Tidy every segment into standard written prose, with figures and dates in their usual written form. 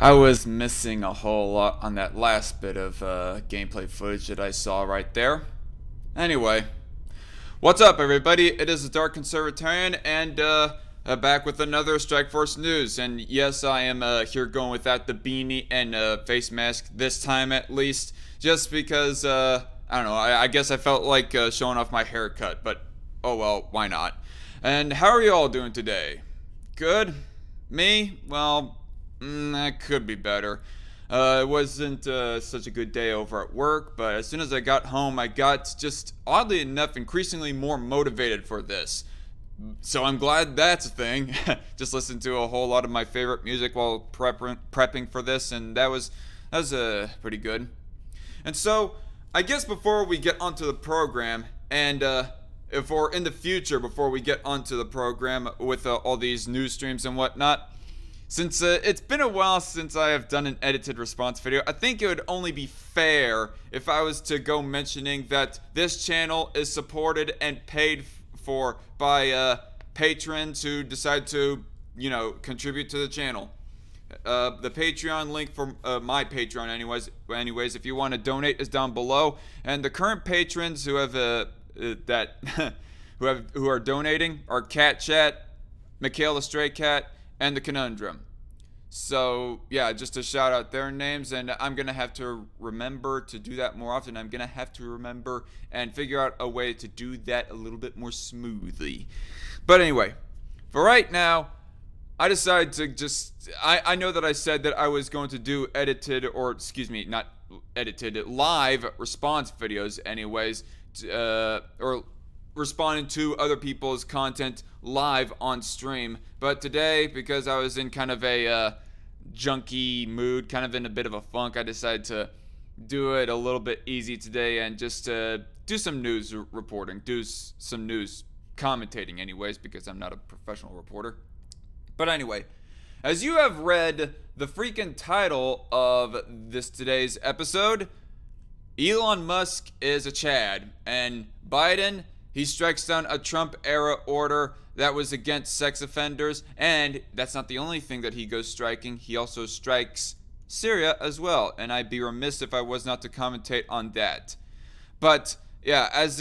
I was missing a whole lot on that last bit of gameplay footage that I saw right there. Anyway, what's up, everybody? It is the Dark Conservatarian, and back with another Strike Force news. And yes, I am here going without the beanie and face mask this time, at least, just because I don't know. I guess I felt like showing off my haircut, but oh well, why not? And how are you all doing today? Good? Me? Well, that could be better. It wasn't such a good day over at work, but as soon as I got home, I got just, oddly enough, increasingly more motivated for this. So I'm glad that's a thing. Just listened to a whole lot of my favorite music while prepping for this, and that was pretty good. And so, I guess before we get onto the program, and if or in the future before we get onto the program with all these news streams and whatnot, since it's been a while since I have done an edited response video, I think it would only be fair if I was to go mentioning that this channel is supported and paid for by patrons who decide to, contribute to the channel. The Patreon link for my Patreon, anyways, if you want to donate, is down below. And the current patrons who have who are donating are Cat Chat, Mikhail the Stray Cat, and the Conundrum. So yeah, just to shout out their names, and I'm gonna have to remember to do that more often. I'm gonna have to remember and figure out a way to do that a little bit more smoothly. But anyway, for right now, I decided to just, I know that I said that I was going to do not edited, live response videos anyways, or responding to other people's content live on stream. But today, because I was in kind of a junky mood, kind of in a bit of a funk, I decided to do it a little bit easy today and just do some news reporting, do some news commentating anyways, because I'm not a professional reporter. But anyway, as you have read the freaking title of today's episode, Elon Musk is a Chad, and Biden, he strikes down a Trump-era order that was against sex offenders, and that's not the only thing that he goes striking. He also strikes Syria as well, and I'd be remiss if I was not to commentate on that. But yeah, as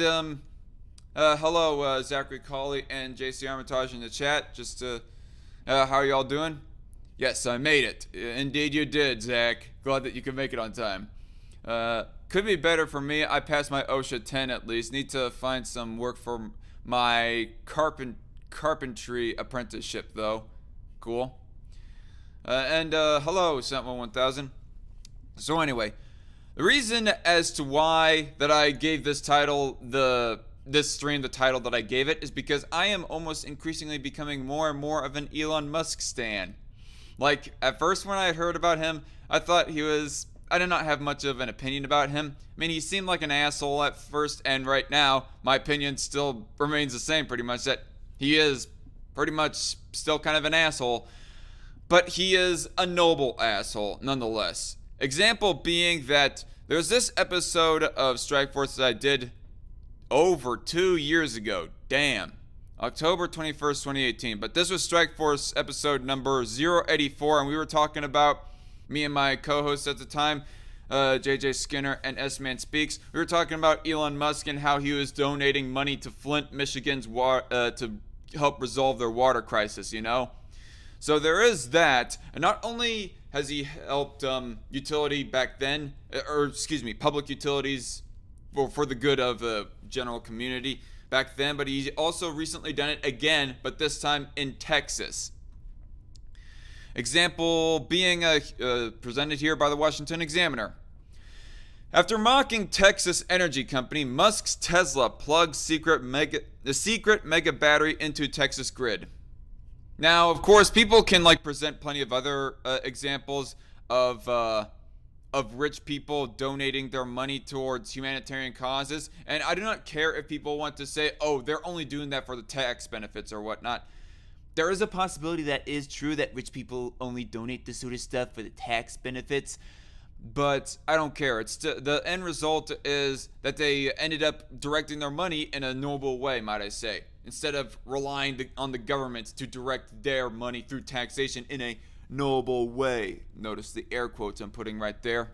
hello Zachary Colley and JC Armitage in the chat. Just how are y'all doing? Yes, I made it. Indeed, you did, Zach. Glad that you could make it on time. Could be better for me. I passed my OSHA 10 at least. Need to find some work for my carpentry apprenticeship though. Cool. And hello, Sentinel 1000. So anyway, the reason as to why that I gave this title this stream the title that I gave it is because I am almost increasingly becoming more and more of an Elon Musk stan. Like, at first when I heard about him, I thought I did not have much of an opinion about him. I mean, he seemed like an asshole at first, and right now, my opinion still remains the same pretty much, that he is pretty much still kind of an asshole, but he is a noble asshole nonetheless. Example being that there's this episode of Strike Force that I did over 2 years ago. Damn. October 21st, 2018. But this was Strike Force episode number 084, and we were talking about, me and my co-host at the time, JJ Skinner and S-Man Speaks, we were talking about Elon Musk and how he was donating money to Flint, Michigan's to help resolve their water crisis, So there is that, and not only has he helped utility back then, public utilities for the good of the general community back then, but he's also recently done it again, but this time in Texas. Example being presented here by the Washington Examiner. After mocking Texas energy company, Musk's Tesla plugs the secret mega battery into Texas grid. Now, of course, people can present plenty of other examples of rich people donating their money towards humanitarian causes, and I do not care if people want to say, oh, they're only doing that for the tax benefits or whatnot. There is a possibility that is true, that rich people only donate this sort of stuff for the tax benefits, but I don't care. The end result is that they ended up directing their money in a noble way, might I say, instead of relying on the government to direct their money through taxation in a noble way. Notice the air quotes I'm putting right there.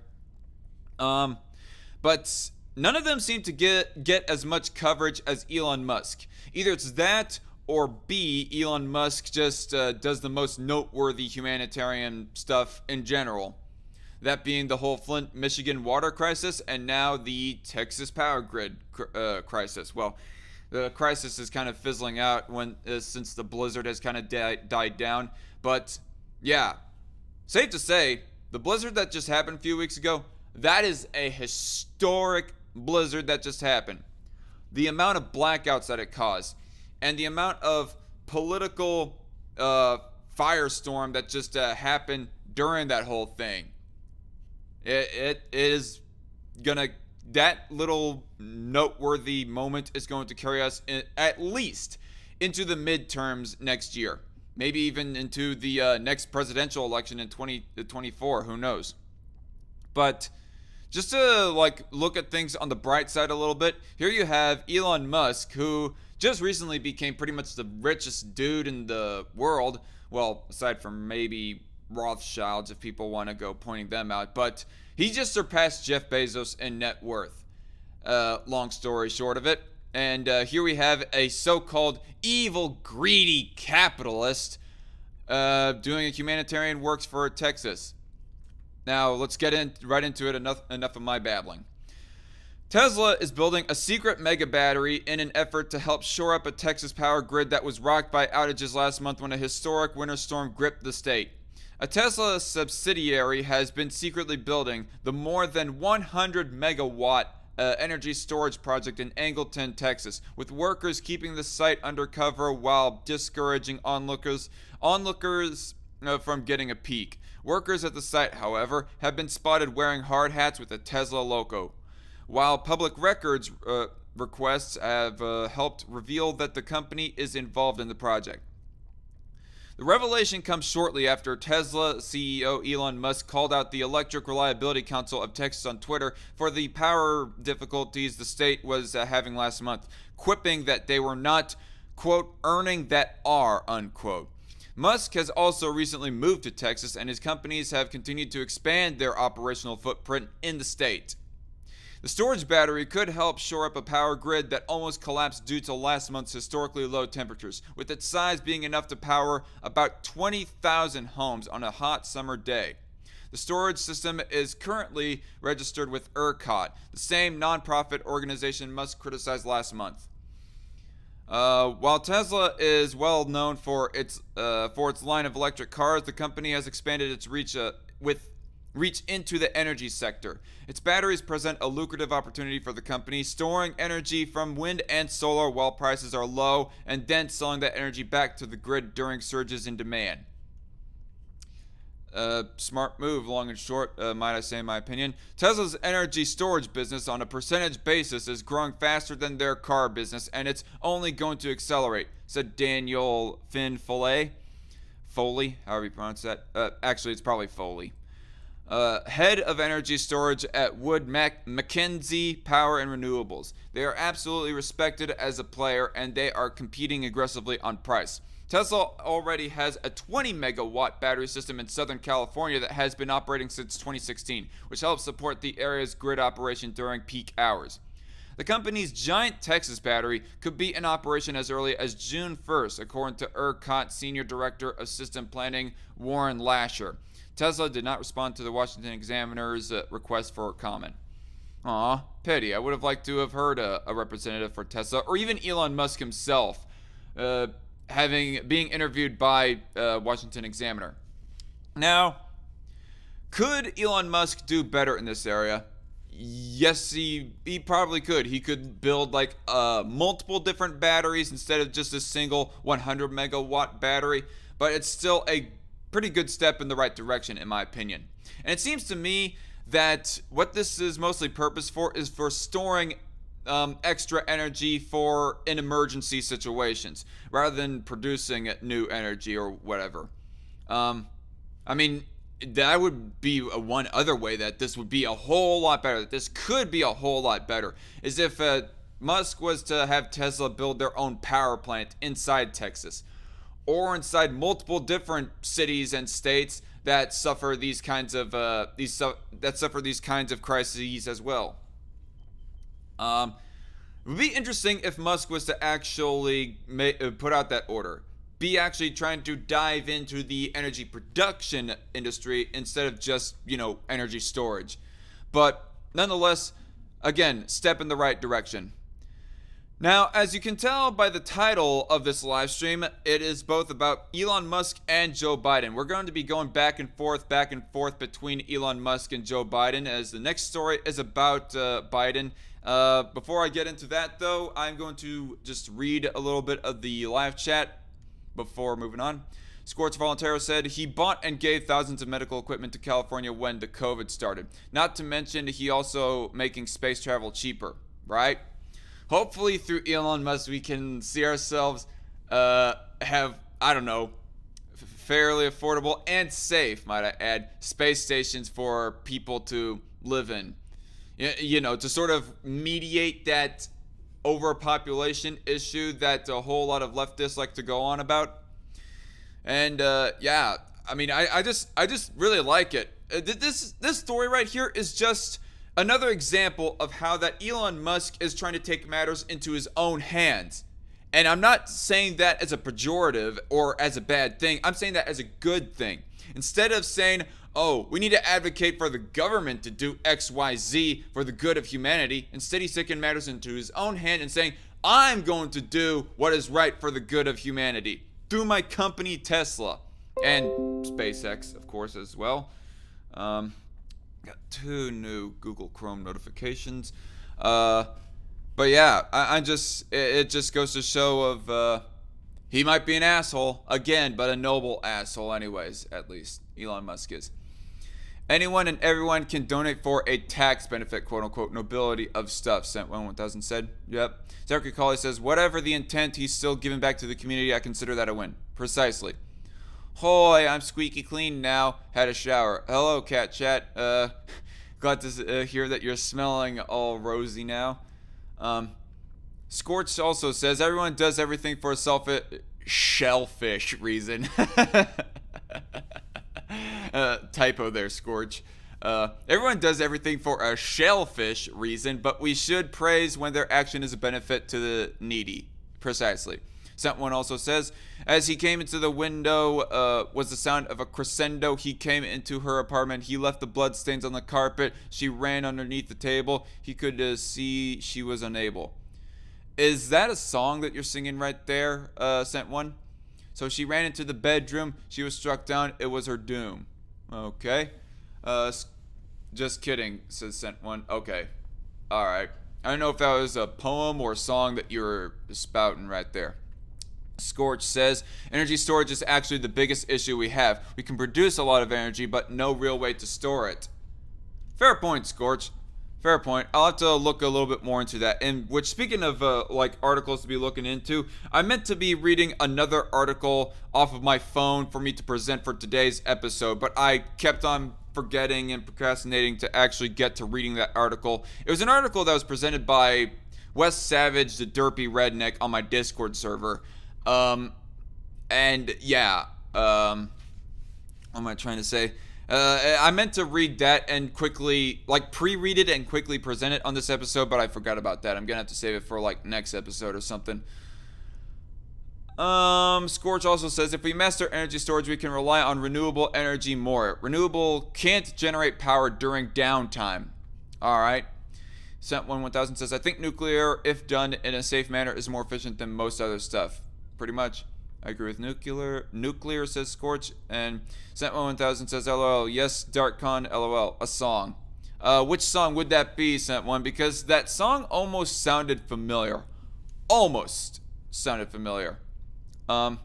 But none of them seem to get as much coverage as Elon Musk. Either it's that, or B, Elon Musk just does the most noteworthy humanitarian stuff in general. That being the whole Flint, Michigan water crisis, and now the Texas power grid crisis. Well, the crisis is kind of fizzling out since the blizzard has kind of died down. But yeah, safe to say, the blizzard that just happened a few weeks ago, that is a historic blizzard that just happened. The amount of blackouts that it caused, and the amount of political firestorm that just happened during that whole thing. It is gonna, that little noteworthy moment is going to carry us at least into the midterms next year. Maybe even into the next presidential election in 2024, who knows. But just to look at things on the bright side a little bit, here you have Elon Musk, who just recently became pretty much the richest dude in the world. Well, aside from maybe Rothschilds, if people want to go pointing them out. But he just surpassed Jeff Bezos in net worth. Long story short of it. And here we have a so-called evil, greedy capitalist doing a humanitarian works for Texas. Now, let's get right into it. Enough of my babbling. Tesla is building a secret mega battery in an effort to help shore up a Texas power grid that was rocked by outages last month when a historic winter storm gripped the state. A Tesla subsidiary has been secretly building the more than 100 megawatt energy storage project in Angleton, Texas, with workers keeping the site undercover while discouraging onlookers from getting a peek. Workers at the site, however, have been spotted wearing hard hats with a Tesla logo. While public records requests have helped reveal that the company is involved in the project. The revelation comes shortly after Tesla CEO Elon Musk called out the Electric Reliability Council of Texas on Twitter for the power difficulties the state was having last month, quipping that they were not, quote, earning that R, unquote. Musk has also recently moved to Texas, and his companies have continued to expand their operational footprint in the state. The storage battery could help shore up a power grid that almost collapsed due to last month's historically low temperatures, with its size being enough to power about 20,000 homes on a hot summer day. The storage system is currently registered with ERCOT, the same nonprofit organization Musk criticized last month. While Tesla is well known for its line of electric cars, the company has expanded its reach into the energy sector. Its batteries present a lucrative opportunity for the company, storing energy from wind and solar while prices are low, and then selling that energy back to the grid during surges in demand. Smart move, long and short, might I say in my opinion. Tesla's energy storage business on a percentage basis is growing faster than their car business, and it's only going to accelerate, said Daniel Foley, however you pronounce that. Actually, it's probably Foley. Head of energy storage at Wood Mackenzie Power and Renewables. They are absolutely respected as a player, and they are competing aggressively on price. Tesla already has a 20 megawatt battery system in Southern California that has been operating since 2016, which helps support the area's grid operation during peak hours. The company's giant Texas battery could be in operation as early as June 1st, according to ERCOT Senior Director of System Planning Warren Lasher. Tesla did not respond to the Washington Examiner's request for comment. Aw, pity. I would have liked to have heard a representative for Tesla, or even Elon Musk himself, being interviewed by Washington Examiner. Now, could Elon Musk do better in this area? Yes, he probably could. He could build multiple different batteries instead of just a single 100 megawatt battery, but it's still a pretty good step in the right direction, in my opinion. And it seems to me that what this is mostly purposed for is for storing extra energy in emergency situations, rather than producing new energy or whatever. I mean, that would be one other way that this would be a whole lot better, that this could be a whole lot better, is if Musk was to have Tesla build their own power plant inside Texas, or inside multiple different cities and states that suffer these kinds of crises as well. It would be interesting if Musk was to actually put out that order, be actually trying to dive into the energy production industry instead of just, energy storage. But nonetheless, again, step in the right direction. Now, as you can tell by the title of this live stream, it is both about Elon Musk and Joe Biden. We're going to be going back and forth between Elon Musk and Joe Biden, as the next story is about Biden. Before I get into that, though, I'm going to just read a little bit of the live chat before moving on. Scorch Voluntero said he bought and gave thousands of medical equipment to California when the COVID started. Not to mention he also making space travel cheaper, right? Hopefully through Elon Musk we can see ourselves have, fairly affordable and safe, might I add, space stations for people to live in. To sort of mediate that overpopulation issue that a whole lot of leftists like to go on about. And I just really like it. This story right here is just another example of how that Elon Musk is trying to take matters into his own hands. And I'm not saying that as a pejorative or as a bad thing. I'm saying that as a good thing. Instead of saying, oh, we need to advocate for the government to do X, Y, Z for the good of humanity, instead he's taking matters into his own hand and saying, I'm going to do what is right for the good of humanity through my company Tesla and SpaceX, of course, as well. Got 2 new Google Chrome notifications. But yeah, it just goes to show of he might be an asshole again, but a noble asshole anyways, at least Elon Musk is. Anyone and everyone can donate for a tax benefit, quote unquote, nobility of stuff. Sent 1000 said. Yep. Zachary Colley says, whatever the intent, he's still giving back to the community. I consider that a win. Precisely. Hoy, I'm squeaky clean now. Had a shower. Hello, Cat Chat. Glad to hear that you're smelling all rosy now. Scorch also says, everyone does everything for a shellfish reason. Typo there, Scorch. Everyone does everything for a shellfish reason, but we should praise when their action is a benefit to the needy. Precisely. Someone also says, as he came into the window was the sound of a crescendo. He came into her apartment. He left the bloodstains on the carpet. She ran underneath the table. He could see she was unable. Is that a song that you're singing right there, Sent One? So she ran into the bedroom. She was struck down. It was her doom. Okay. Just kidding, says Sent One. Okay. All right. I don't know if that was a poem or a song that you were spouting right there. Scorch says, energy storage is actually the biggest issue we have. We can produce a lot of energy, but no real way to store it. Fair point, Scorch. Fair point. I'll have to look a little bit more into that. And which, speaking of articles to be looking into, I meant to be reading another article off of my phone for me to present for today's episode, but I kept on forgetting and procrastinating to actually get to reading that article. It was an article that was presented by Wes Savage, the derpy redneck, on my Discord server. What am I trying to say? I meant to read that and quickly, pre-read it and quickly present it on this episode, but I forgot about that. I'm gonna have to save it for, next episode or something. Scorch also says, if we master energy storage, we can rely on renewable energy more. Renewable can't generate power during downtime. Alright. Sent 1000 says, I think nuclear, if done in a safe manner, is more efficient than most other stuff. Pretty much. I agree with nuclear, says Scorch. And Sent 1000 says, LOL. Yes, DarkCon, LOL. A song. Which song would that be, Sent One? Because that song almost sounded familiar. Almost sounded familiar. And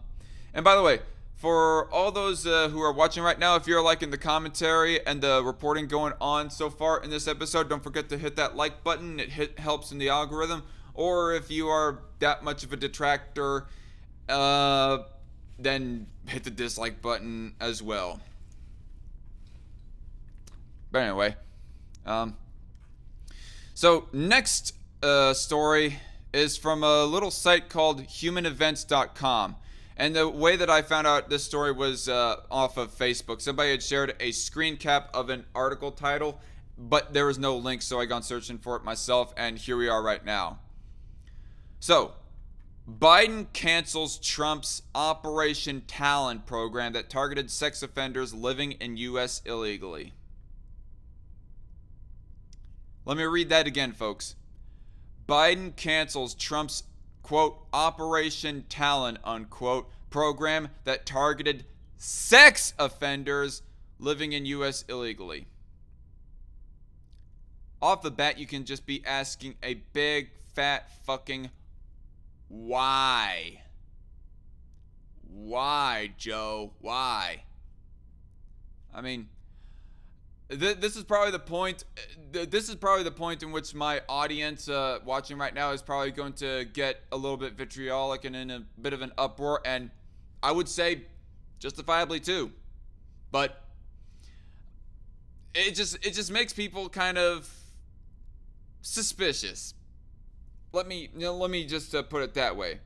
by the way, for all those who are watching right now, if you're liking the commentary and the reporting going on so far in this episode, don't forget to hit that like button. It helps in the algorithm. Or if you are that much of a detractor, then hit the dislike button as well. But anyway, so next story is from a little site called humanevents.com. And the way that I found out this story was off of Facebook. Somebody had shared a screen cap of an article title, but there was no link, so I gone searching for it myself, and here we are right now. So, Biden cancels Trump's Operation Talon program that targeted sex offenders living in U.S. illegally. Let me read that again, folks. Biden cancels Trump's, quote, Operation Talon, unquote, program that targeted sex offenders living in U.S. illegally. Off the bat, you can just be asking a big, fat fucking why? Why, Joe? Why? I mean, this is probably the point. This is probably the point in which my audience watching right now is probably going to get a little bit vitriolic and in a bit of an uproar, and I would say justifiably too. But it just makes people kind of suspicious. Let me just put it that way.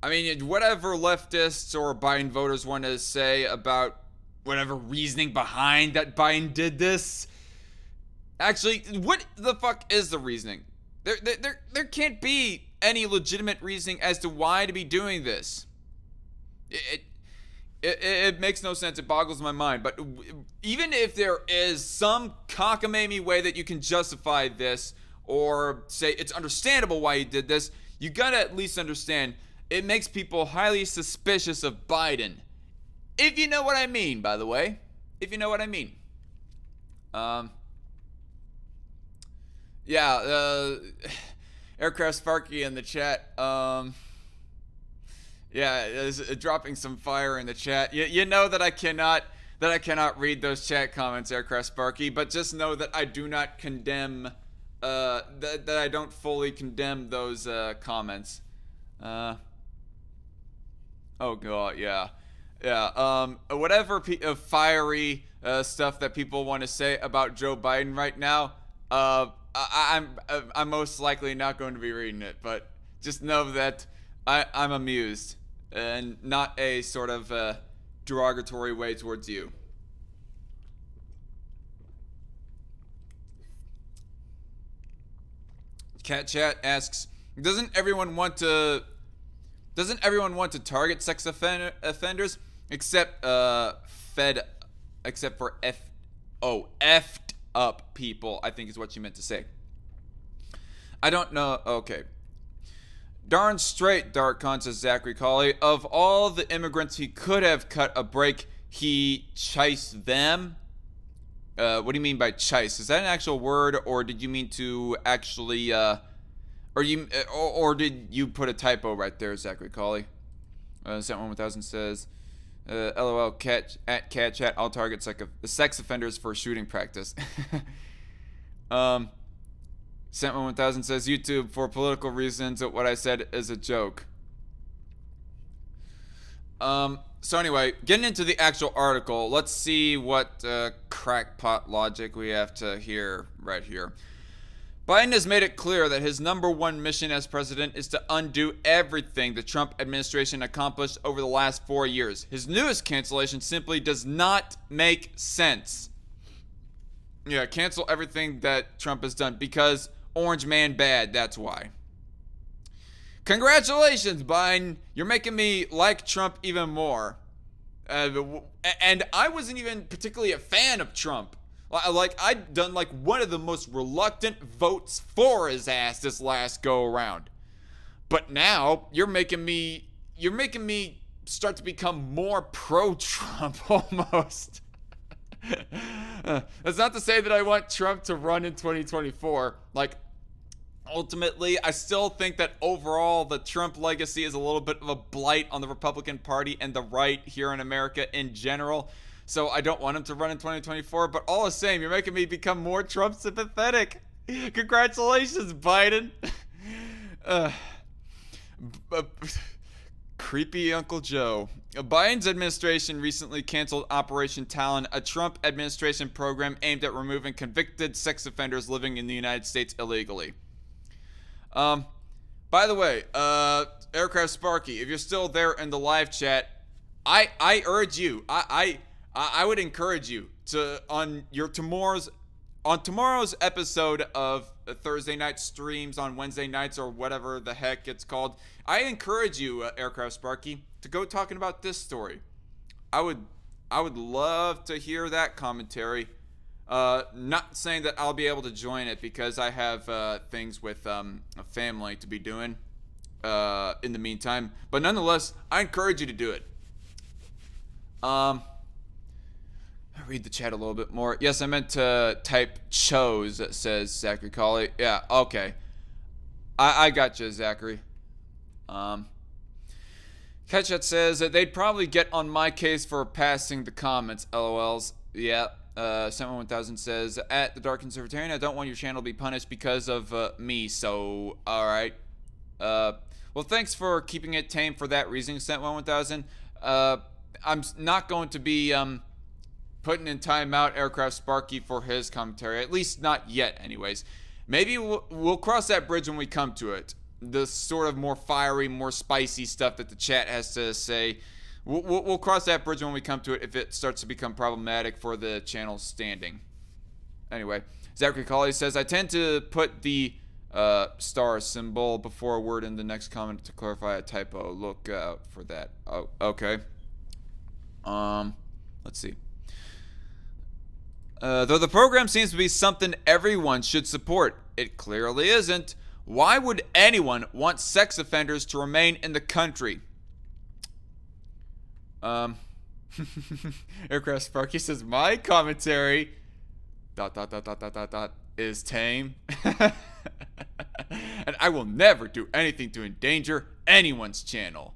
I mean, whatever leftists or Biden voters want to say about whatever reasoning behind that Biden did this, actually, what the fuck is the reasoning? There can't be any legitimate reasoning as to why to be doing this. It makes no sense. It boggles my mind. But even if there is some cockamamie way that you can justify this, or say it's understandable why he did this, you gotta at least understand it makes people highly suspicious of Biden. If you know what I mean, by the way. If you know what I mean. Aircraft Sparky in the chat. Is dropping some fire in the chat. You know that I cannot read those chat comments, Aircraft Sparky, but just know that I do not condemn that I don't fully condemn those comments. Oh god, yeah. Whatever fiery stuff that people want to say about Joe Biden right now, I'm most likely not going to be reading it, but just know that I'm amused, and not a sort of derogatory way towards you. Cat Chat asks, doesn't everyone want to target sex offenders except for effed up people, I think is what you meant to say. I don't know. Okay. Darn straight, DarkCon, says Zachary Colley. Of all the immigrants he could have cut a break, he chased them. What do you mean by chase? Is that an actual word, or did you mean to actually, or did you put a typo right there, Zachary Colley? Sent 1000 says, LOL, cat chat. I'll target sex offenders for shooting practice. Sent 1000 says, YouTube, for political reasons, what I said is a joke. So anyway, getting into the actual article, let's see what crackpot logic we have to hear right here. Biden has made it clear that his number one mission as president is to undo everything the Trump administration accomplished over the last 4 years. His newest cancellation simply does not make sense. Yeah, cancel everything that Trump has done because Orange Man bad, that's why. Congratulations, Biden. You're making me like Trump even more. And I wasn't even particularly a fan of Trump. Like, I'd done like one of the most reluctant votes for his ass this last go around. But now you're making me start to become more pro-Trump almost. That's not to say that I want Trump to run in 2024. Like, ultimately, I still think that overall the Trump legacy is a little bit of a blight on the Republican Party and the right here in America in general. So I don't want him to run in 2024. But all the same, you're making me become more Trump sympathetic. Congratulations, Biden. Creepy Uncle Joe. Biden's administration recently canceled Operation Talon, a Trump administration program aimed at removing convicted sex offenders living in the United States illegally. Biden By the way, Aircraft Sparky, if you're still there in the live chat, I urge you, I would encourage you to on tomorrow's episode of Thursday night streams on Wednesday nights or whatever the heck it's called. I encourage you, Aircraft Sparky, to go talking about this story. I would love to hear that commentary. Not saying that I'll be able to join it because I have things with a family to be doing in the meantime. But nonetheless, I encourage you to do it. I'll read the chat a little bit more. Yes, I meant to type chose, says Zachary Colley. Yeah, okay. I got you, Zachary. Ketchat says that they'd probably get on my case for passing the comments. LOLs. Yeah. 71000 says, at the Dark Conservatarian, I don't want your channel to be punished because of me, so alright. Well, thanks for keeping it tame for that reason, 71000. I'm not going to be putting in timeout Aircraft Sparky for his commentary, at least not yet anyways. Maybe we'll cross that bridge when we come to it. The sort of more fiery, more spicy stuff that the chat has to say. We'll cross that bridge when we come to it if it starts to become problematic for the channel's standing. Anyway, Zachary Colley says, I tend to put the star symbol before a word in the next comment to clarify a typo. Look out for that. Oh, okay. Let's see. Though the program seems to be something everyone should support, it clearly isn't. Why would anyone want sex offenders to remain in the country? Aircraft Sparky says, my commentary ... is tame. And I will never do anything to endanger anyone's channel.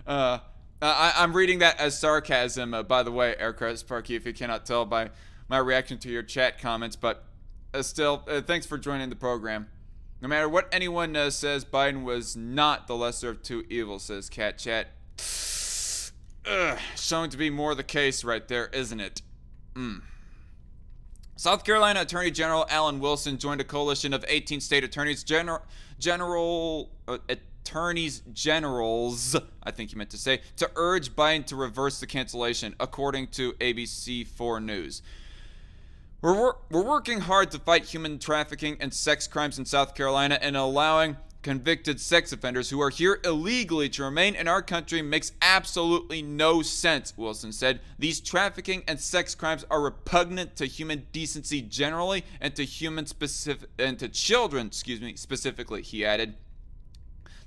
I'm reading that as sarcasm, by the way, Aircraft Sparky, if you cannot tell by my reaction to your chat comments, but still, thanks for joining the program. No matter what anyone says, Biden was not the lesser of two evils, says Cat Chat. Showing to be more the case right there, isn't it? South Carolina Attorney General Alan Wilson joined a coalition of 18 state attorneys generals, I think he meant to say, to urge Biden to reverse the cancellation, according to ABC4 News. We're working hard to fight human trafficking and sex crimes in South Carolina, and allowing convicted sex offenders who are here illegally to remain in our country makes absolutely no sense, Wilson said. These trafficking and sex crimes are repugnant to human decency generally and to children, specifically, he added.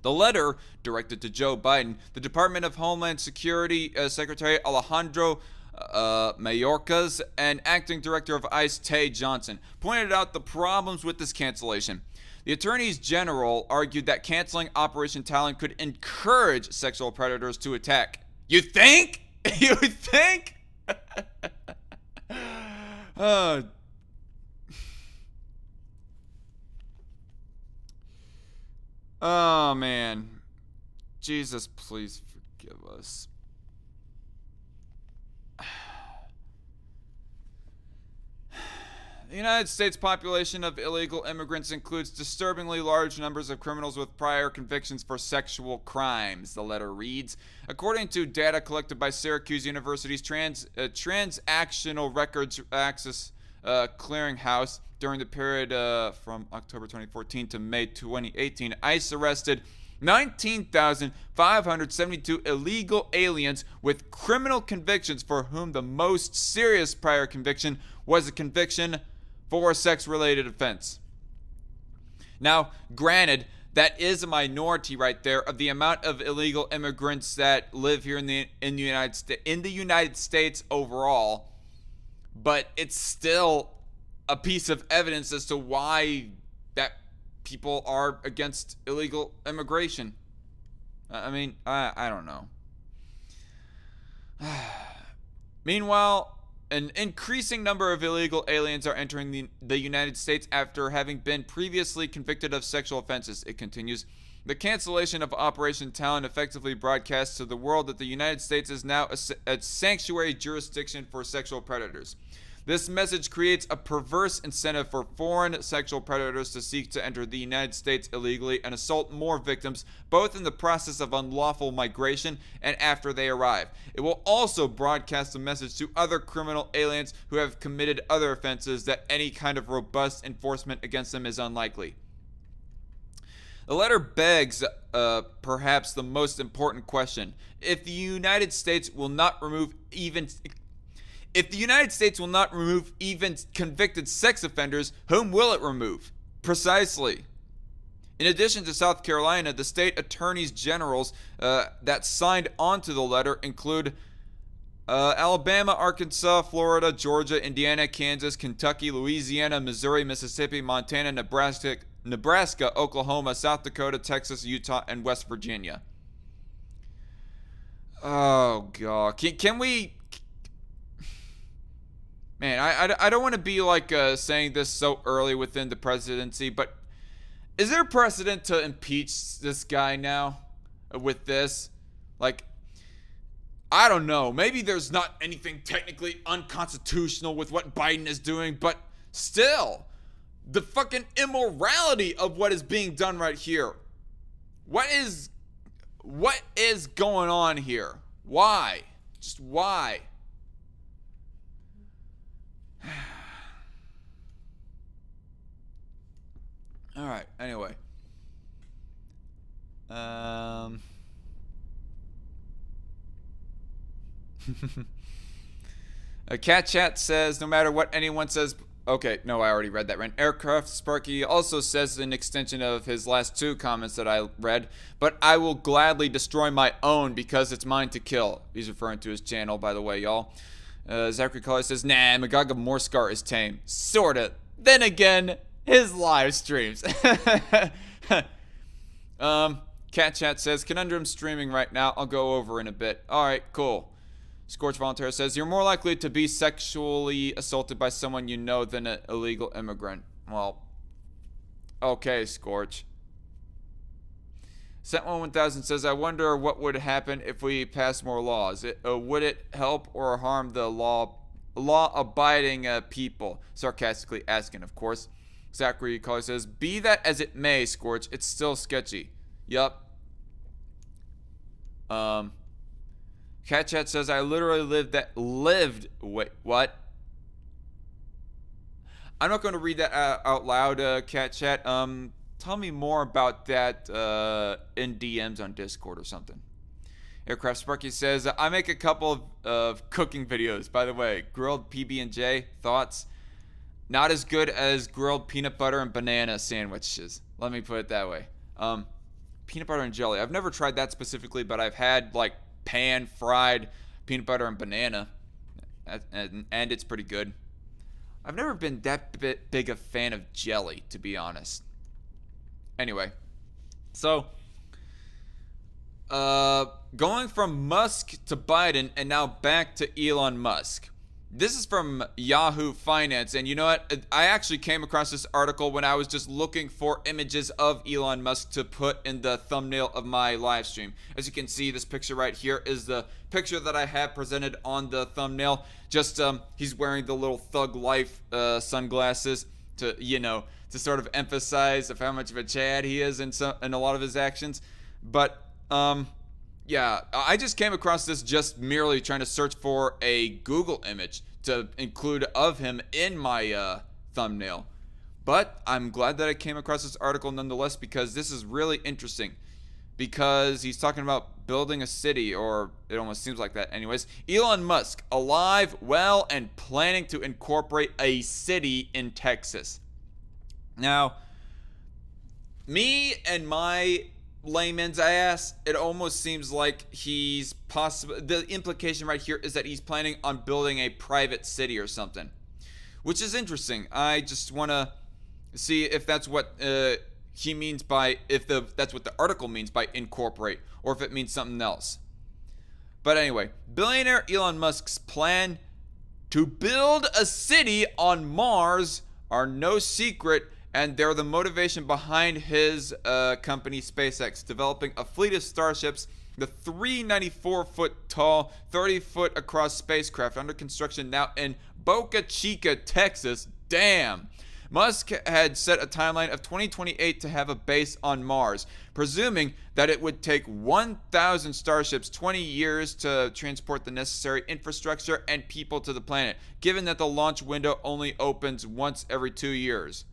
The letter, directed to Joe Biden, the Department of Homeland Security Secretary Alejandro Mayorkas and Acting Director of ICE Tay Johnson, pointed out the problems with this cancellation. The attorneys general argued that canceling Operation Talon could encourage sexual predators to attack. You think? You think? Oh, man. Jesus, please forgive us. The United States population of illegal immigrants includes disturbingly large numbers of criminals with prior convictions for sexual crimes, the letter reads. According to data collected by Syracuse University's Transactional Records Access Clearinghouse, during the period from October 2014 to May 2018, ICE arrested 19,572 illegal aliens with criminal convictions, for whom the most serious prior conviction was a conviction for a sex-related offense. Now, granted, that is a minority right there of the amount of illegal immigrants that live here in the United States overall, but it's still a piece of evidence as to why that people are against illegal immigration. I mean, I don't know. Meanwhile, an increasing number of illegal aliens are entering the United States after having been previously convicted of sexual offenses, it continues. The cancellation of Operation Talon effectively broadcasts to the world that the United States is now a sanctuary jurisdiction for sexual predators. This message creates a perverse incentive for foreign sexual predators to seek to enter the United States illegally and assault more victims, both in the process of unlawful migration and after they arrive. It will also broadcast a message to other criminal aliens who have committed other offenses that any kind of robust enforcement against them is unlikely. The letter begs perhaps the most important question. If the United States will not remove even convicted sex offenders, whom will it remove? Precisely. In addition to South Carolina, the state attorneys generals that signed onto the letter include Alabama, Arkansas, Florida, Georgia, Indiana, Kansas, Kentucky, Louisiana, Missouri, Mississippi, Montana, Nebraska, Oklahoma, South Dakota, Texas, Utah, and West Virginia. Oh, God. Can we... Man, I don't want to be like saying this so early within the presidency, but is there precedent to impeach this guy now with this? Like, I don't know. Maybe there's not anything technically unconstitutional with what Biden is doing, but still, the fucking immorality of what is being done right here. What is going on here? Why? Just why? All right. Anyway, a cat chat says, no matter what anyone says. Okay, no, I already read that. Right? Aircraft Sparky also says an extension of his last two comments that I read, but I will gladly destroy my own because it's mine to kill. He's referring to his channel, by the way, y'all. Zachary Collier says, nah, Magaga Morscar is tame. Sorta. Then again, his live streams. Cat Chat says, Conundrum streaming right now. I'll go over in a bit. Alright, cool. Scorch Volunteer says, you're more likely to be sexually assaulted by someone you know than an illegal immigrant. Well, okay, Scorch. Set11000 says, I wonder what would happen if we passed more laws. Would it help or harm the law-abiding people? Sarcastically asking, of course. Zachary Collier says, be that as it may, Scorch, it's still sketchy. Yup. Cat Chat says, I literally wait, what? I'm not going to read that out loud, Cat Chat. Tell me more about that in DMs on Discord or something. Aircraft Sparky says, I make a couple of cooking videos. By the way, grilled PB&J, thoughts? Not as good as grilled peanut butter and banana sandwiches. Let me put it that way. Peanut butter and jelly. I've never tried that specifically, but I've had like pan-fried peanut butter and banana, and it's pretty good. I've never been that big a fan of jelly, to be honest. Anyway, so going from Musk to Biden and now back to Elon Musk. This is from Yahoo Finance, and you know what? I actually came across this article when I was just looking for images of Elon Musk to put in the thumbnail of my live stream. As you can see, this picture right here is the picture that I have presented on the thumbnail. Just, he's wearing the little thug life sunglasses to, you know, to sort of emphasize of how much of a Chad he is in a lot of his actions. But, yeah, I just came across this just merely trying to search for a Google image to include of him in my thumbnail. But I'm glad that I came across this article nonetheless, because this is really interesting. Because he's talking about building a city, or it almost seems like that anyways. Elon Musk, alive, well, and planning to incorporate a city in Texas. Now, me and my layman's ass, it almost seems like he's possible. The implication right here is that he's planning on building a private city or something, which is interesting. I just want to see if that's what he means by, that's what the article means by incorporate, or if it means something else. But anyway, billionaire Elon Musk's plan to build a city on Mars are no secret, and they're the motivation behind his company SpaceX, developing a fleet of starships The 394-foot tall, 30-foot across spacecraft under construction now in Boca Chica, Texas. Damn. Musk had set a timeline of 2028 to have a base on Mars, presuming that it would take 1,000 starships 20 years to transport the necessary infrastructure and people to the planet, given that the launch window only opens once every 2 years.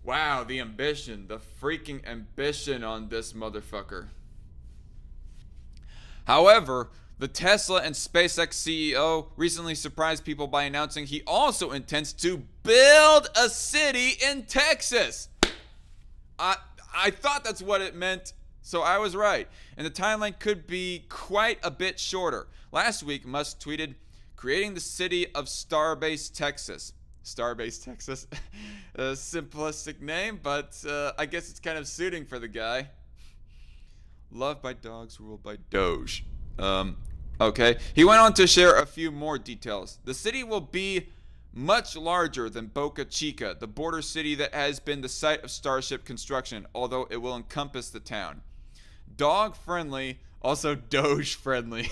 Wow, the ambition, the freaking ambition on this motherfucker. However, the Tesla and SpaceX CEO recently surprised people by announcing he also intends to build a city in Texas. I thought that's what it meant, so I was right. And the timeline could be quite a bit shorter. Last week, Musk tweeted, creating the city of Starbase, Texas. Starbase, Texas. A simplistic name, but I guess it's kind of suiting for the guy. Loved by dogs, ruled by Doge. Okay. He went on to share a few more details. The city will be much larger than Boca Chica, the border city that has been the site of Starship construction, although it will encompass the town. Dog friendly, also Doge friendly.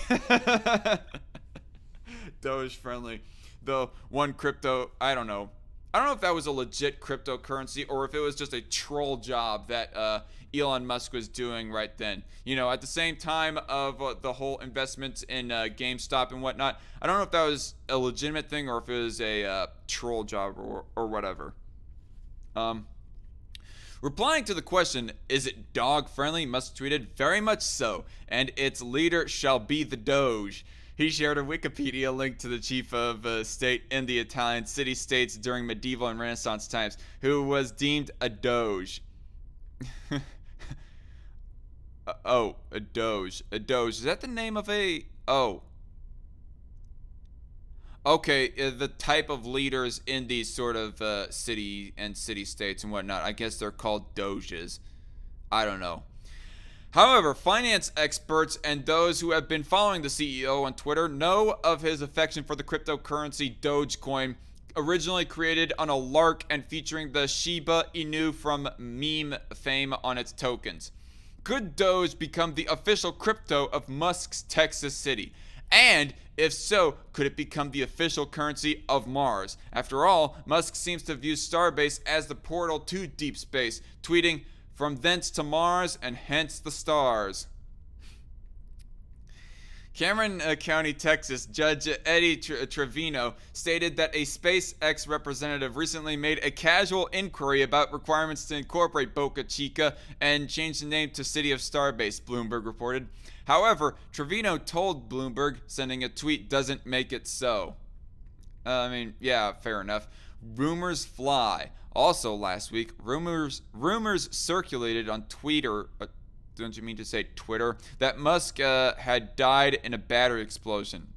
Doge friendly. Though one crypto, I don't know if that was a legit cryptocurrency or if it was just a troll job that Elon Musk was doing right then. You know, at the same time of the whole investments in GameStop and whatnot, I don't know if that was a legitimate thing or if it was a troll job or whatever. Replying to the question, is it dog friendly? Musk tweeted, very much so, and its leader shall be the Doge. He shared a Wikipedia link to the chief of state in the Italian city-states during medieval and Renaissance times, who was deemed a Doge. A Doge. A Doge. Is that the name of a... Oh. Okay, the type of leaders in these sort of city and city-states and whatnot. I guess they're called Doges. I don't know. However, finance experts and those who have been following the CEO on Twitter know of his affection for the cryptocurrency Dogecoin, originally created on a lark and featuring the Shiba Inu from meme fame on its tokens. Could Doge become the official crypto of Musk's Texas city? And if so, could it become the official currency of Mars? After all, Musk seems to view Starbase as the portal to deep space, tweeting, from thence to Mars and hence the stars. Cameron County, Texas, Judge Eddie Trevino stated that a SpaceX representative recently made a casual inquiry about requirements to incorporate Boca Chica and change the name to City of Starbase, Bloomberg reported. However, Trevino told Bloomberg sending a tweet doesn't make it so. Yeah, fair enough. Rumors fly. Also last week, rumors circulated on Twitter, don't you mean to say Twitter, that Musk had died in a battery explosion.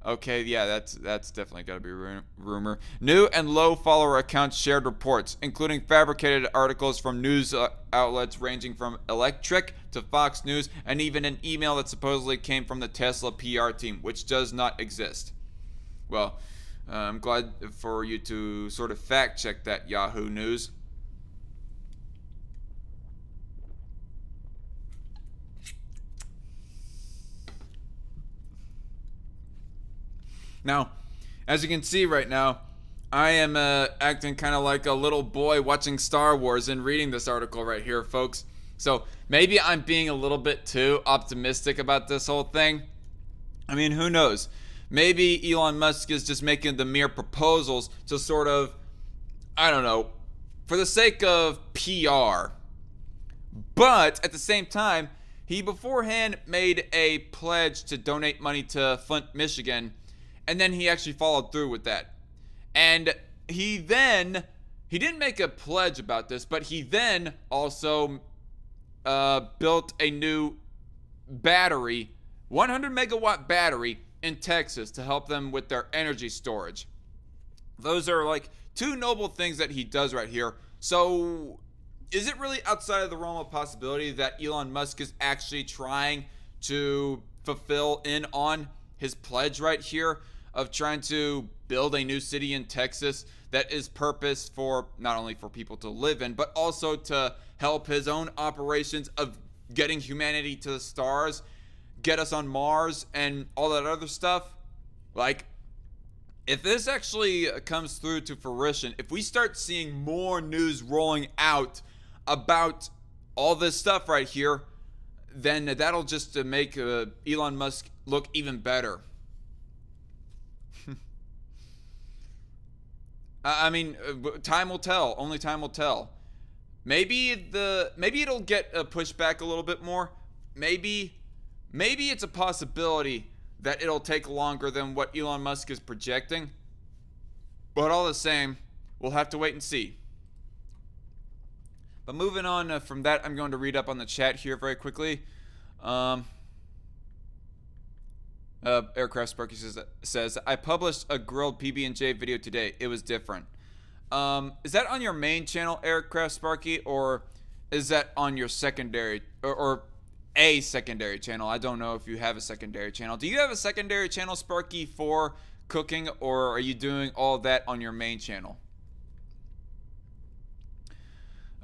Okay, yeah, that's definitely got to be a rumor. New and low follower accounts shared reports, including fabricated articles from news outlets ranging from Electric to Fox News, and even an email that supposedly came from the Tesla PR team, which does not exist. Well, I'm glad for you to sort of fact check that, Yahoo News. Now, as you can see right now, I am acting kind of like a little boy watching Star Wars and reading this article right here, folks. So maybe I'm being a little bit too optimistic about this whole thing. I mean, who knows? Maybe Elon Musk is just making the mere proposals to sort of, I don't know, for the sake of PR. But at the same time, he beforehand made a pledge to donate money to Flint, Michigan, and then he actually followed through with that. And he didn't make a pledge about this, but he then also built a new battery, 100 megawatt battery in Texas to help them with their energy storage. Those are like two noble things that he does right here. So is it really outside of the realm of possibility that Elon Musk is actually trying to fulfill in on his pledge right here of trying to build a new city in Texas that is purposed for not only for people to live in, but also to help his own operations of getting humanity to the stars, get us on Mars, and all that other stuff. Like, if this actually comes through to fruition, if we start seeing more news rolling out about all this stuff right here, then that'll just make Elon Musk look even better. I mean, time will tell. Only time will tell. Maybe it'll get pushed back a little bit more. Maybe it's a possibility that it'll take longer than what Elon Musk is projecting. But all the same, we'll have to wait and see. But moving on from that, I'm going to read up on the chat here very quickly. Aircraft Sparky says, I published a grilled PB&J video today. It was different. Is that on your main channel, Aircraft Sparky, or is that on your secondary or a secondary channel? I don't know if you have a secondary channel. Do you have a secondary channel, Sparky, for cooking, or are you doing all that on your main channel?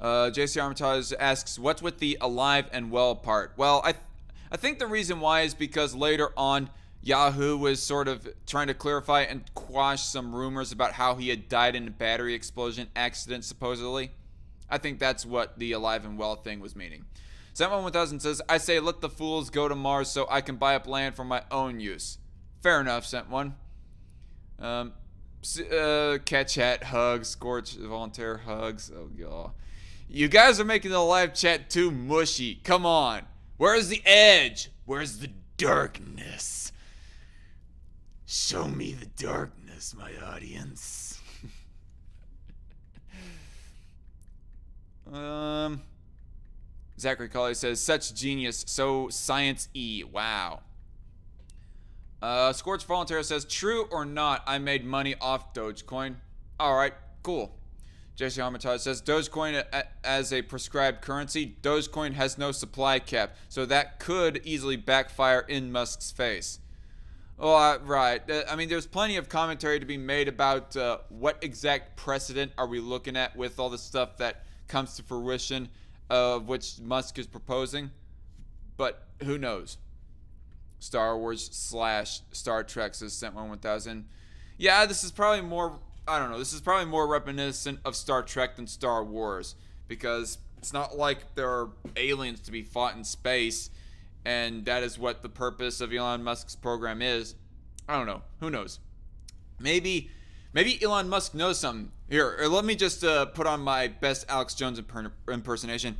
JC Armitage asks, what's with the alive and well part? Well, I think the reason why is because later on, Yahoo was sort of trying to clarify and quash some rumors about how he had died in a battery explosion accident, supposedly. I think that's what the alive and well thing was meaning. Sent1000 says, I say let the fools go to Mars so I can buy up land for my own use. Fair enough, Sent1. Cat chat, hugs, Scorch, volunteer, hugs. Oh, God. You guys are making the live chat too mushy. Come on. Where's the edge? Where's the darkness? Show me the darkness, my audience. Zachary Colley says, such genius, so science-y. Wow. Scorch Volunteer says, true or not, I made money off Dogecoin. Alright, cool. JC Armitage says, Dogecoin as a prescribed currency, Dogecoin has no supply cap, so that could easily backfire in Musk's face. Oh, right. I mean, there's plenty of commentary to be made about what exact precedent are we looking at with all the stuff that comes to fruition of which Musk is proposing. But who knows? Star Wars / Star Trek says Sent1000. Yeah, this is probably more, I don't know, this is probably more reminiscent of Star Trek than Star Wars, because it's not like there are aliens to be fought in space, and that is what the purpose of Elon Musk's program is. I don't know. Who knows? Maybe Elon Musk knows something. Here, let me just put on my best Alex Jones impersonation.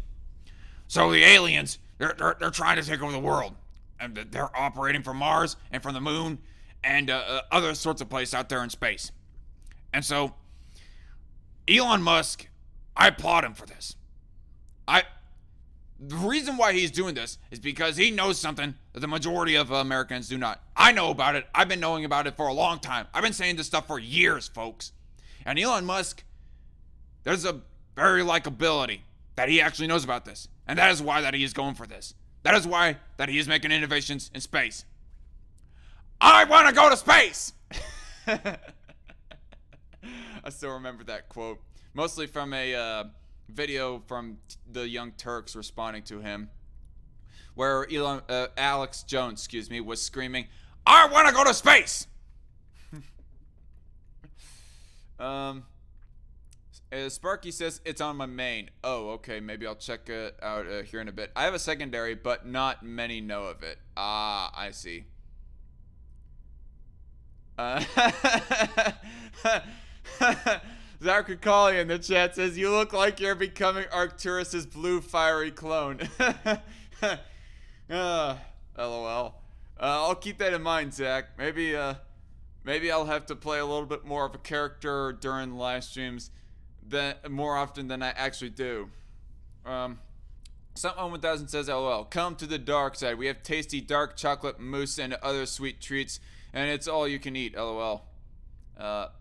So the aliens, they're trying to take over the world. And they're operating from Mars and from the moon and other sorts of places out there in space. And so, Elon Musk, I applaud him for this. The reason why he's doing this is because he knows something that the majority of Americans do not. I know about it. I've been knowing about it for a long time. I've been saying this stuff for years, folks. And Elon Musk, there's a very likability that he actually knows about this. And that is why that he is going for this. That is why that he is making innovations in space. I want to go to space! I still remember that quote. Mostly from a video from the Young Turks responding to him, where Alex Jones, was screaming, I want to go to space! Sparky says, it's on my main. Oh, okay, maybe I'll check it out here in a bit. I have a secondary, but not many know of it. Ah, I see. Zachary Colley in the chat says, you look like you're becoming Arcturus's blue fiery clone. LOL. I'll keep that in mind, Zach. Maybe I'll have to play a little bit more of a character during live streams more often than I actually do. Sent1000 says, LOL. Come to the dark side. We have tasty dark chocolate mousse and other sweet treats, and it's all you can eat. LOL.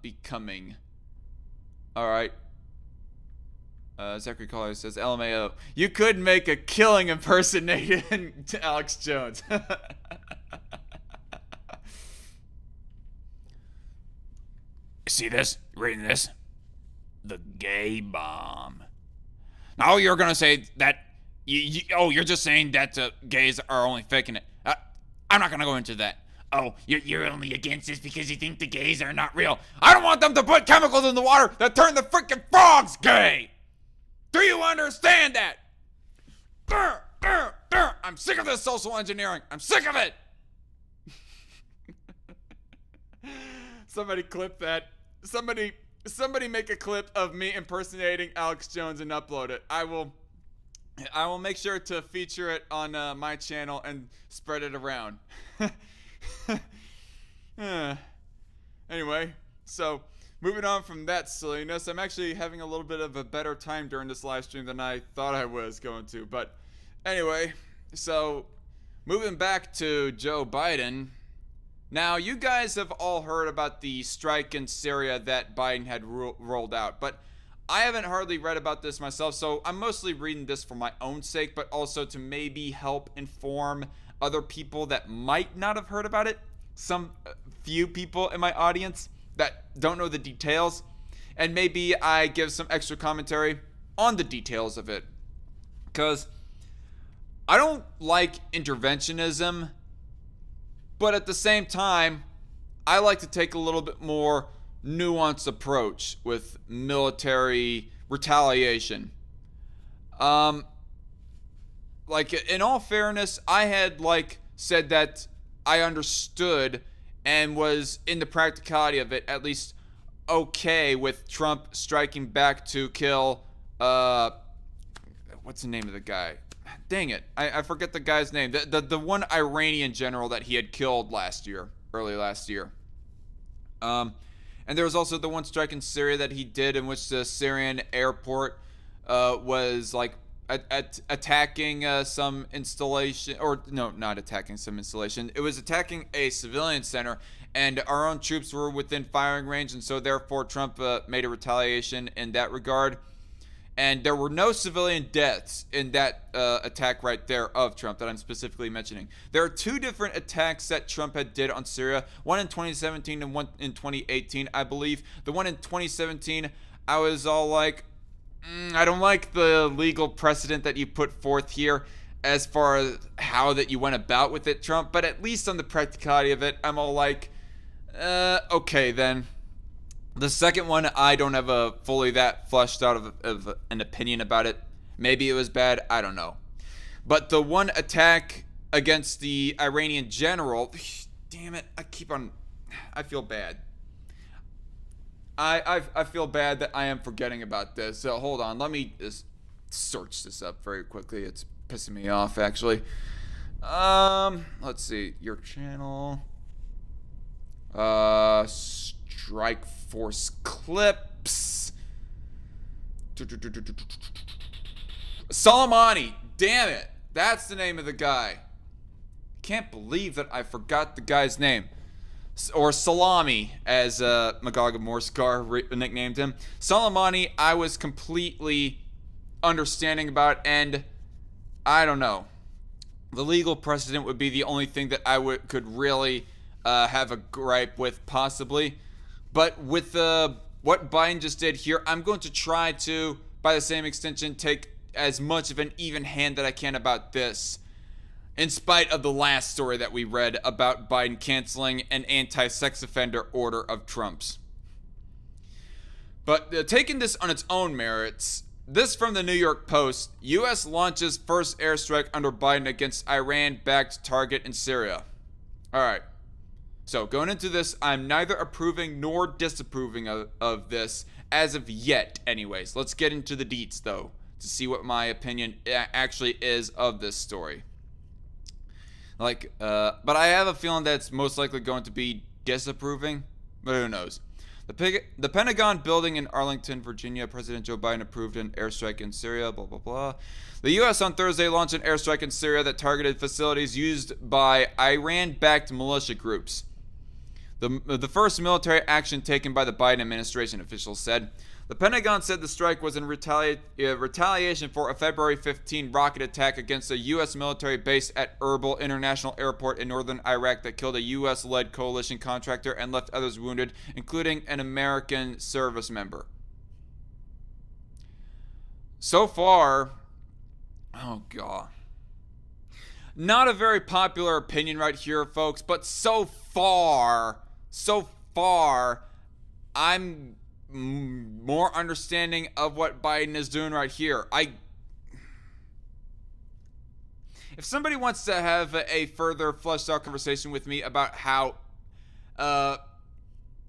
Becoming. Alright. Zachary Collier says, LMAO. You could make a killing impersonating to Alex Jones. See this? Reading this? The gay bomb. Now you're gonna say that You're just saying that gays are only faking it. I'm not gonna go into that. Oh, you're only against this because you think the gays are not real. I don't want them to put chemicals in the water that turn the freaking frogs gay. Do you understand that? I'm sick of this social engineering. I'm sick of it. Somebody clip that. Somebody make a clip of me impersonating Alex Jones and upload it. I will make sure to feature it on my channel and spread it around. Anyway, so moving on from that silliness, I'm actually having a little bit of a better time during this live stream than I thought I was going to. But anyway, so moving back to Joe Biden. Now, you guys have all heard about the strike in Syria that Biden had rolled out, but I haven't hardly read about this myself, so I'm mostly reading this for my own sake, but also to maybe help inform other people that might not have heard about it. Some few people in my audience that don't know the details, and maybe I give some extra commentary on the details of it, because I don't like interventionism, but at the same time, I like to take a little bit more nuanced approach with military retaliation. Like, in all fairness, I had said that I understood and was in the practicality of it at least okay with Trump striking back to kill what's the name of the guy? Dang it, I forget the guy's name. The one Iranian general that he had killed early last year. And there was also the one strike in Syria that he did, in which the Syrian airport was attacking some installation, or no, not attacking some installation. It was attacking a civilian center, and our own troops were within firing range, and so therefore Trump made a retaliation in that regard. And there were no civilian deaths in that attack right there of Trump that I'm specifically mentioning. There are two different attacks that Trump had did on Syria, one in 2017 and one in 2018, I believe. The one in 2017, I was all like, I don't like the legal precedent that you put forth here as far as how that you went about with it, Trump. But at least on the practicality of it, I'm all like, okay then. The second one, I don't have a fully that fleshed out of an opinion about it. Maybe it was bad, I don't know. But the one attack against the Iranian general, damn it, I feel bad. I feel bad that I am forgetting about this. So hold on, let me just search this up very quickly. It's pissing me off, actually. Let's see, your channel. Strike Force clips. Soleimani, damn it, that's the name of the guy. Can't believe that I forgot the guy's name. Or Salami, as Magog of Morskar nicknamed him. Soleimani, I was completely understanding about, and I don't know. The legal precedent would be the only thing that I could really have a gripe with, possibly. But with what Biden just did here, I'm going to try to, by the same extension, take as much of an even hand that I can about this, in spite of the last story that we read about Biden canceling an anti-sex offender order of Trump's. But taking this on its own merits, this from the New York Post: U.S. launches first airstrike under Biden against Iran-backed target in Syria. All right. So going into this, I'm neither approving nor disapproving of this as of yet anyways. Let's get into the deets though, to see what my opinion actually is of this story. But I have a feeling that it's most likely going to be disapproving, but who knows. The Pentagon building in Arlington, Virginia, President Joe Biden approved an airstrike in Syria, blah, blah, blah. The U.S. on Thursday launched an airstrike in Syria that targeted facilities used by Iran-backed militia groups. The first military action taken by the Biden administration, officials said. The Pentagon said the strike was in retaliation for a February 15 rocket attack against a U.S. military base at Erbil International Airport in northern Iraq that killed a U.S.-led coalition contractor and left others wounded, including an American service member. So far, Oh, God. Not a very popular opinion right here, folks, but so far, I'm more understanding of what Biden is doing right here. If somebody wants to have a further fleshed out conversation with me about how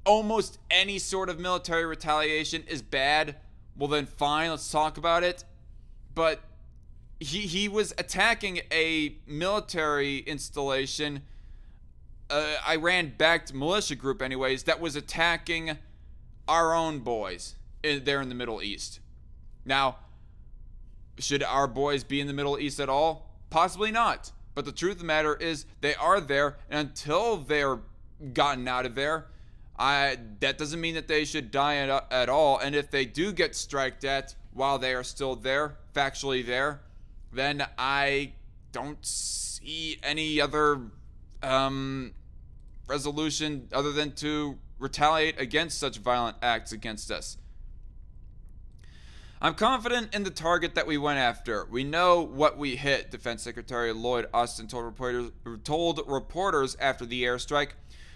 almost any sort of military retaliation is bad, well then fine, let's talk about it. But he was attacking a military installation, Iran-backed militia group anyways, that was attacking our own boys there in the Middle East. Now, should our boys be in the Middle East at all? Possibly not. But the truth of the matter is they are there, and until they're gotten out of there, that doesn't mean that they should die at all. And if they do get striked at while they are still there, factually there, then I don't see any other resolution other than to retaliate against such violent acts against us. I'm confident in the target that we went after. We know what we hit, Defense Secretary Lloyd Austin told reporters after the airstrike.